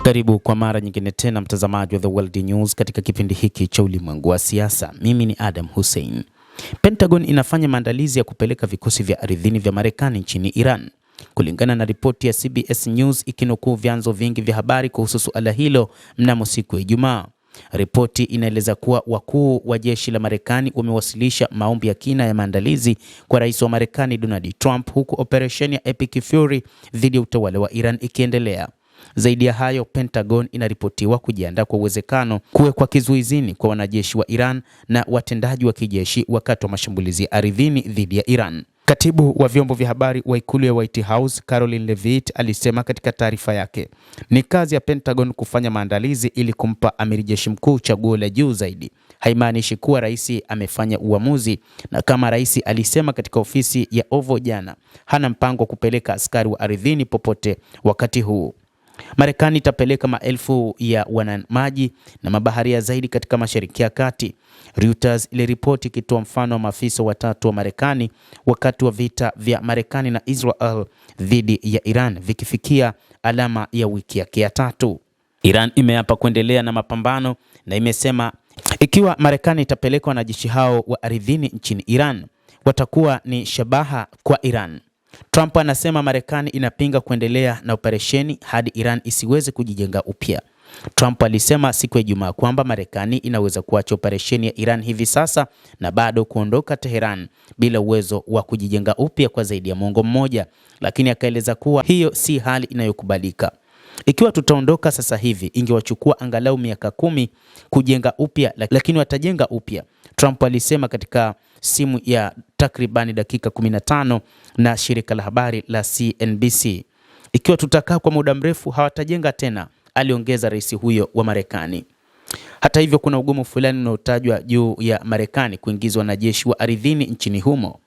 Karibu kwa mara nyingine tena mtazamaji wa The World News katika kipindi hiki cha ulimwengu wa siasa. Mimi ni Adam Hussein. Pentagon inafanya maandalizi ya kupeleka vikosi vya ardhini vya Marekani nchini Iran. Kulingana na ripoti ya CBS News ikinukuu vyanzo vingi vya habari kuhusu suala hilo mnamo siku ya Ijumaa. Ripoti inaeleza kuwa wakuu wa jeshi la Marekani wamewasilisha maombi ya kina ya maandalizi kwa rais wa Marekani Donald Trump, huku operesheni ya Epic Fury dhidi ya utawala wa Iran ikiendelea. Zaidi ya hayo, Pentagon inaripotiwa kujiandaa kwa uwezekano kuwekwa kizuizini kwa wanajeshi wa Iran na watendaji wa kijeshi wakati wa mashambulizi ya ardhini dhidi ya Iran. Katibu wa vyombo vya habari wa ikulu ya White House, Caroline Leavitt, alisema katika taarifa yake, ni kazi ya Pentagon kufanya maandalizi ili kumpa amiri jeshi mkuu chaguo la juu zaidi. Haimaanishi kuwa rais amefanya uamuzi, na kama rais alisema katika ofisi ya Oval jana, hana mpango wa kupeleka askari wa ardhini popote wakati huu. Marekani itapeleka maelfu ya wanamaji na mabaharia zaidi katika Mashariki ya Kati. Reuters iliripoti ikitoa mfano wa maafisa watatu wa Marekani wakati wa vita vya Marekani na Israel dhidi ya Iran vikifikia alama ya wiki yake ya tatu. Iran imeapa kuendelea na mapambano na imesema ikiwa Marekani itapeleka wanajeshi hao wa ardhini nchini Iran, watakuwa ni shabaha kwa Iran. Trump anasema Marekani inapinga kuendelea na operesheni hadi Iran isiweze kujijenga upya. Trump alisema siku ya Ijumaa kwamba Marekani inaweza kuacha operesheni ya Iran hivi sasa na bado kuondoka Tehran bila uwezo wa kujijenga upya kwa zaidi ya mwongo mmoja, lakini akaeleza kuwa hiyo si hali inayokubalika. Ikiwa tutaondoka sasa hivi, ingewachukua angalau miaka 10 kujenga upya, lakini watajenga upya, Trump alisema katika simu ya takribani dakika 15 na shirika la habari la CNBC. Ikiwa tutakaa kwa muda mrefu, hawatajenga tena, aliongeza rais huyo wa Marekani. Hata hivyo, kuna ugumu fulani unaotajwa juu ya Marekani kuingizwa wanajeshi wa ardhini nchini humo.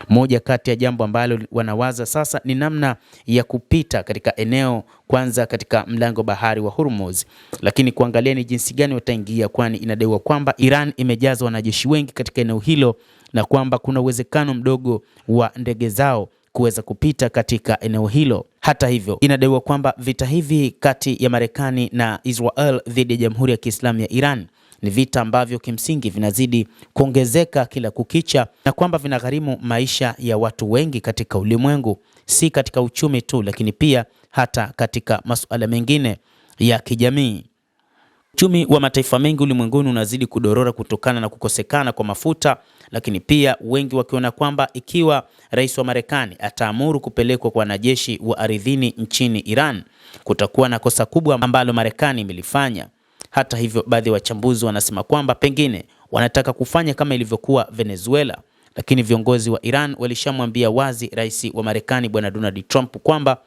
Moja kati ya jambo ambalo wanawaza sasa ni namna ya kupita katika eneo, kwanza katika mlango bahari wa Hormuz, lakini kuangalia ni jinsi gani wataingia, kwani inadaiwa kwamba Iran imejaza wanajeshi wengi katika eneo hilo na kwamba kuna uwezekano mdogo wa ndege zao kuweza kupita katika eneo hilo. Hata hivyo, inadaiwa kwamba vita hivi kati ya Marekani na Israel dhidi ya Jamhuri ya Kiislamu ya Iran ni vita ambavyo kimsingi vinazidi kuongezeka kila kukicha, na kwamba vinagharimu maisha ya watu wengi katika ulimwengu, si katika uchumi tu, lakini pia hata katika masuala mengine ya kijamii. Uchumi wa mataifa mengi ulimwenguni unazidi kudorora kutokana na kukosekana kwa mafuta, lakini pia wengi wakiona kwamba ikiwa rais wa Marekani ataamuru kupelekwa kwa wanajeshi wa ardhini nchini Iran, kutakuwa na kosa kubwa ambalo Marekani imelifanya. Hata hivyo, baadhi ya wachambuzi wanasema kwamba pengine wanataka kufanya kama ilivyokuwa Venezuela, lakini viongozi wa Iran walishamwambia wazi rais wa Marekani Bwana Donald Trump kwamba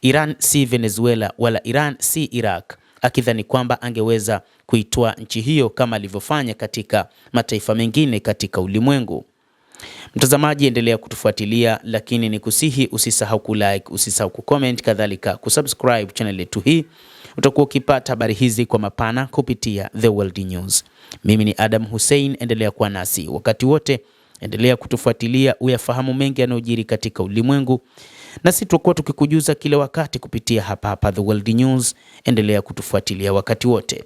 Iran si Venezuela wala Iran si Iraq, akidhani kwamba angeweza kuitoa nchi hiyo kama alivyofanya katika mataifa mengine katika ulimwengu. Mtazamaji, endelea kutufuatilia, lakini ni kusihi usisahau kulike, usisahau kucomment, kadhalika kusubscribe channel yetu hii. Utakuwa ukipata habari hizi kwa mapana kupitia The World News. Mimi ni Adam Hussein, endelea kuwa nasi wakati wote, endelea kutufuatilia uyafahamu mengi yanayojiri katika ulimwengu, na sisi tutakuwa tukikujuza kila wakati kupitia hapa The World News. Endelea kutufuatilia wakati wote.